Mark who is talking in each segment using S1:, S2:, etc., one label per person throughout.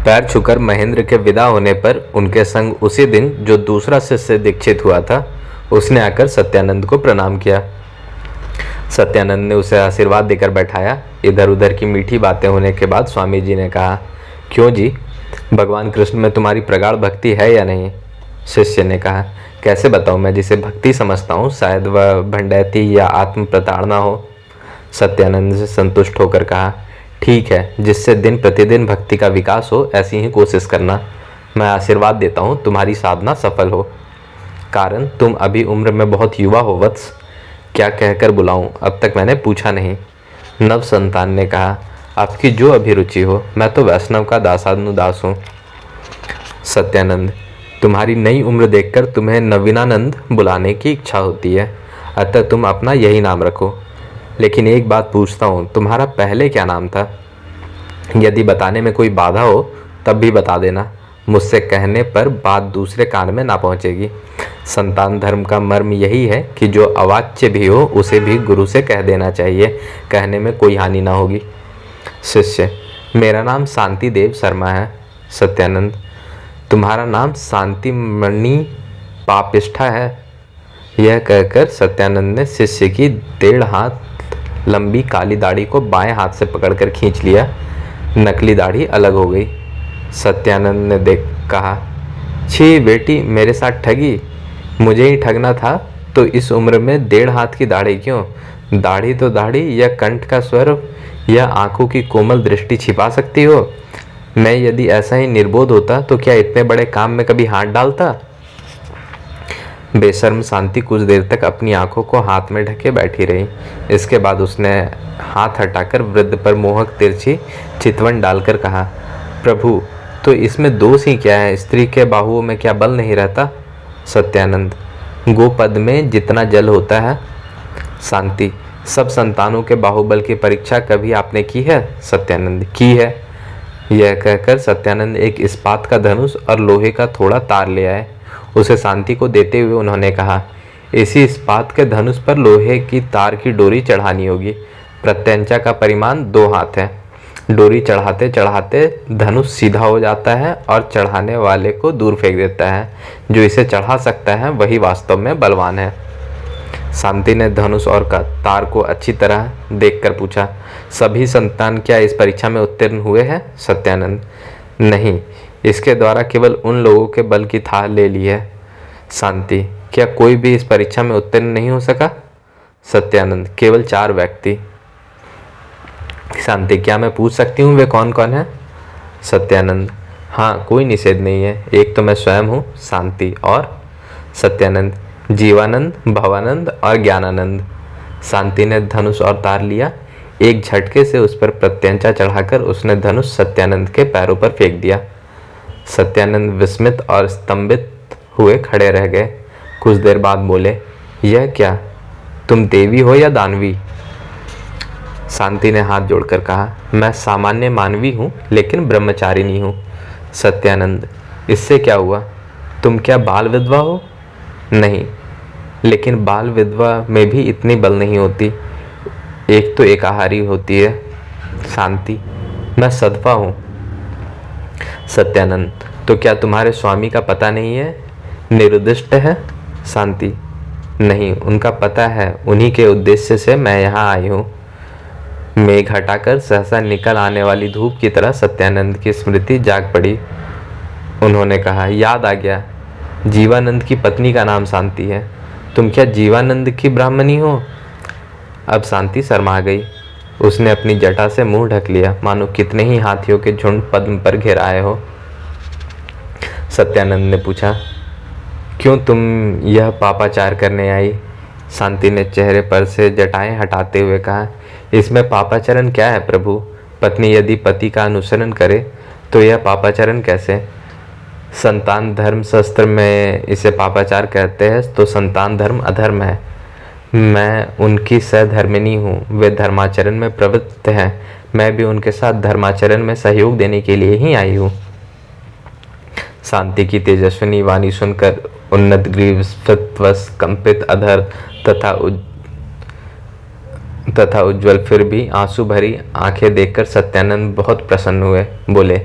S1: पैर छूकर महेंद्र के विदा होने पर उनके संग उसी दिन जो दूसरा शिष्य दीक्षित हुआ था, उसने आकर सत्यानंद को प्रणाम किया। सत्यानंद ने उसे आशीर्वाद देकर बैठाया। इधर उधर की मीठी बातें होने के बाद स्वामी जी ने कहा, क्यों जी, भगवान कृष्ण में तुम्हारी प्रगाढ़ भक्ति है या नहीं? शिष्य ने कहा, कैसे बताऊं, मैं जिसे भक्ति समझता हूँ शायद वह भंडैती या आत्म प्रताड़ना हो। सत्यानंद से संतुष्ट होकर कहा, ठीक है, जिससे दिन प्रतिदिन भक्ति का विकास हो ऐसी ही कोशिश करना। मैं आशीर्वाद देता हूँ तुम्हारी साधना सफल हो। कारण तुम अभी उम्र में बहुत युवा हो वत्स। क्या कहकर बुलाऊं, अब तक मैंने पूछा नहीं। नव संतान ने कहा, आपकी जो अभिरुचि हो, मैं तो वैष्णव का दासानुदास हूँ। सत्यानंद, तुम्हारी नई उम्र देखकर तुम्हें नवीनानंद बुलाने की इच्छा होती है, अतः तुम अपना यही नाम रखो। लेकिन एक बात पूछता हूँ, तुम्हारा पहले क्या नाम था? यदि बताने में कोई बाधा हो तब भी बता देना, मुझसे कहने पर बात दूसरे कान में ना पहुँचेगी। संतान धर्म का मर्म यही है कि जो अवाच्य भी हो उसे भी गुरु से कह देना चाहिए, कहने में कोई हानि ना होगी। शिष्य, मेरा नाम शांति देव शर्मा है। सत्यानंद, तुम्हारा नाम शांतिमणि पापिष्ठा है। यह कहकर सत्यानंद ने शिष्य की 1.5 हाथ लंबी काली दाढ़ी को बाएं हाथ से पकड़कर खींच लिया। नकली दाढ़ी अलग हो गई। सत्यानंद ने देख कहा, छी बेटी, मेरे साथ ठगी? मुझे ही ठगना था तो इस उम्र में 1.5 हाथ की दाढ़ी क्यों? दाढ़ी तो दाढ़ी, या कंठ का स्वर या आंखों की कोमल दृष्टि छिपा सकती हो? मैं यदि ऐसा ही निर्बोध होता तो क्या इतने बड़े काम में कभी हाथ डालता? बेशर्म शांति कुछ देर तक अपनी आंखों को हाथ में ढके बैठी रही। इसके बाद उसने हाथ हटाकर वृद्ध पर मोहक तिरछी चितवन डालकर कहा, प्रभु, तो इसमें दोष ही क्या है? स्त्री के बाहुओं में क्या बल नहीं रहता? सत्यानंद, गोपद में जितना जल होता है। शांति, सब संतानों के बाहुबल की परीक्षा कभी आपने की है? सत्यानंद, की है। यह कहकर सत्यानंद एक इस्पात का धनुष और लोहे का थोड़ा तार ले आए। उसे शांति को देते हुए उन्होंने कहा, इसी इस्पात के धनुष पर लोहे की तार की डोरी चढ़ानी होगी। प्रत्यंचा का परिमाण 2 हाथ है। डोरी चढ़ाते चढ़ाते धनुष सीधा हो जाता है और चढ़ाने वाले को दूर फेंक देता है। जो इसे चढ़ा सकता है वही वास्तव में बलवान है। शांति ने धनुष और तार को अच्छी तरह देखकर पूछा, सभी संतान क्या इस परीक्षा में उत्तीर्ण हुए हैं? सत्यानंद, नहीं, इसके द्वारा केवल उन लोगों के बल की थाह ले ली है। शांति, क्या कोई भी इस परीक्षा में उत्तीर्ण नहीं हो सका? सत्यानंद, केवल 4 व्यक्ति। शांति, क्या मैं पूछ सकती हूँ वे कौन कौन है? सत्यानंद, हाँ, कोई निषेध नहीं है। एक तो मैं स्वयं हूँ। शांति, और? सत्यानंद, जीवानंद, भवानंद और ज्ञानानंद। शांति ने धनुष और तार लिया। एक झटके से उस पर प्रत्यंचा चढ़ाकर उसने धनुष सत्यानंद के पैरों पर फेंक दिया। सत्यानंद विस्मित और स्तंभित हुए खड़े रह गए। कुछ देर बाद बोले, यह क्या, तुम देवी हो या दानवी? शांति ने हाथ जोड़कर कहा, मैं सामान्य मानवी हूँ लेकिन ब्रह्मचारिणी हूँ। सत्यानंद, इससे क्या हुआ? तुम क्या बाल विधवा हो? नहीं, लेकिन बाल विधवा में भी इतनी बल नहीं होती। एक तो एकाहारी होती है। शांति, मैं सधवा हूँ। सत्यानंद, तो क्या तुम्हारे स्वामी का पता नहीं है? निरुद्दिष्ट है। शांति, नहीं, उनका पता है। उन्हीं के उद्देश्य से मैं यहाँ आई हूँ। मेघ हटाकर सहसा निकल आने वाली धूप की तरह सत्यानंद की स्मृति जाग पड़ी। उन्होंने कहा, याद आ गया, जीवानंद की पत्नी का नाम शांति है। तुम क्या जीवानंद की ब्राह्मणी हो? अब शांति शर्मा गई। उसने अपनी जटा से मुंह ढक लिया, मानो कितने ही हाथियों के झुंड पद्म पर घेराए हो। सत्यानंद ने पूछा, क्यों तुम यह पापाचार करने आई? शांति ने चेहरे पर से जटाएं हटाते हुए कहा, इसमें पापाचरण क्या है प्रभु? पत्नी यदि पति का अनुसरण करे तो यह पापाचरण कैसे? संतान धर्म शास्त्र में इसे पापाचार कहते हैं, तो संतान धर्म अधर्म है। मैं उनकी सहधर्मिणी हूँ। वे धर्माचरण में प्रवृत्त हैं। मैं भी उनके साथ धर्माचरण में सहयोग देने के लिए ही आई हूँ। शांति की तेजस्विनी वाणी सुनकर उन्नत ग्रीवस्फुटवश कंपित अधर तथा उज्ज्वल फिर भी आंसू भरी आंखें देखकर सत्यानंद बहुत प्रसन्न हुए। बोले,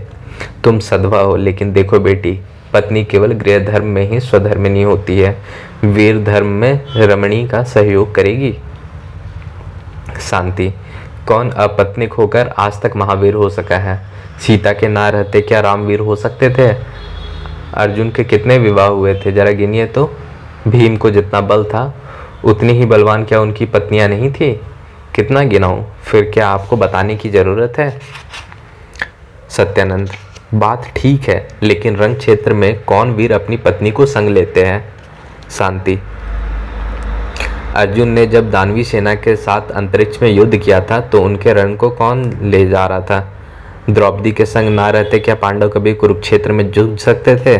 S1: तुम सधवा हो, लेकिन देखो बेटी, पत्नी केवल गृह धर्म में ही स्वधर्मिणी होती है, वीर धर्म में रमणी का सहयोग करेगी। शांति, कौन अपत्निक होकर आज तक महावीर हो सका है? सीता के ना रहते क्या रामवीर हो सकते थे? अर्जुन के कितने विवाह हुए थे, जरा गिनिए तो। भीम को जितना बल था उतनी ही बलवान क्या उनकी पत्नियां नहीं थी? कितना गिनाऊं, फिर क्या आपको बताने की जरूरत है? सत्यानंद, बात ठीक है, लेकिन रण क्षेत्र में कौन वीर अपनी पत्नी को संग लेते हैं? शांति, अर्जुन ने जब दानवी सेना के साथ अंतरिक्ष में युद्ध किया था तो उनके रण को कौन ले जा रहा था? द्रौपदी के संग ना रहते क्या पांडव कभी कुरुक्षेत्र में जूझ सकते थे?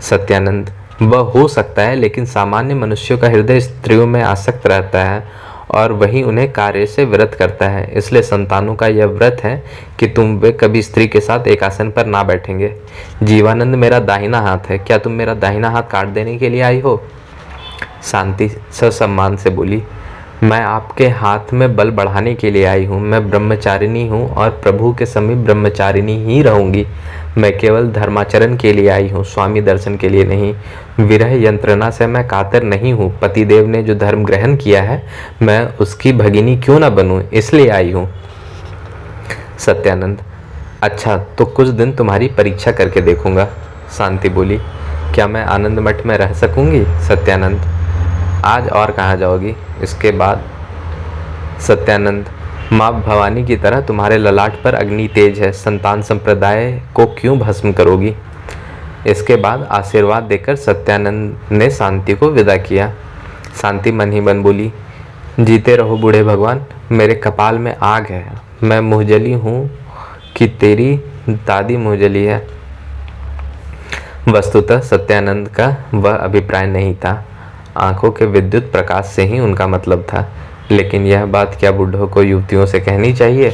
S1: सत्यानंद, वह हो सकता है, लेकिन सामान्य मनुष्यों का हृदय स्त्रियों में आसक्त रहता है और वही उन्हें कार्य से व्रत करता है। इसलिए संतानों का यह व्रत है कि तुम वे कभी स्त्री के साथ एक आसन पर ना बैठेंगे। जीवानंद मेरा दाहिना हाथ है, क्या तुम मेरा दाहिना हाथ काट देने के लिए आई हो? शांति ससम्मान से बोली, मैं आपके हाथ में बल बढ़ाने के लिए आई हूँ। मैं ब्रह्मचारिणी हूँ और प्रभु के समीप ब्रह्मचारिणी ही रहूंगी। मैं केवल धर्माचरण के लिए आई हूँ, स्वामी दर्शन के लिए नहीं। विरह यंत्रणा से मैं कातर नहीं हूँ। पतिदेव ने जो धर्म ग्रहण किया है मैं उसकी भगिनी क्यों ना बनूं, इसलिए आई हूँ। सत्यानंद, अच्छा तो कुछ दिन तुम्हारी परीक्षा करके देखूंगा। शांति बोली, क्या मैं आनंद मठ में रह सकूंगी? सत्यानंद, आज और कहाँ जाओगी? इसके बाद सत्यानंद, माँ भवानी की तरह तुम्हारे ललाट पर अग्नि तेज है, संतान संप्रदाय को क्यों भस्म करोगी? इसके बाद आशीर्वाद देकर सत्यानंद ने शांति को विदा किया। शांति मन ही मन बोली, जीते रहो बूढ़े भगवान, मेरे कपाल में आग है। मैं मुहजली हूँ कि तेरी दादी मुहजली है। वस्तुतः सत्यानंद का वह अभिप्राय नहीं था, आंखों के विद्युत प्रकाश से ही उनका मतलब था। लेकिन यह बात क्या बूढ़ों को युवतियों से कहनी चाहिए?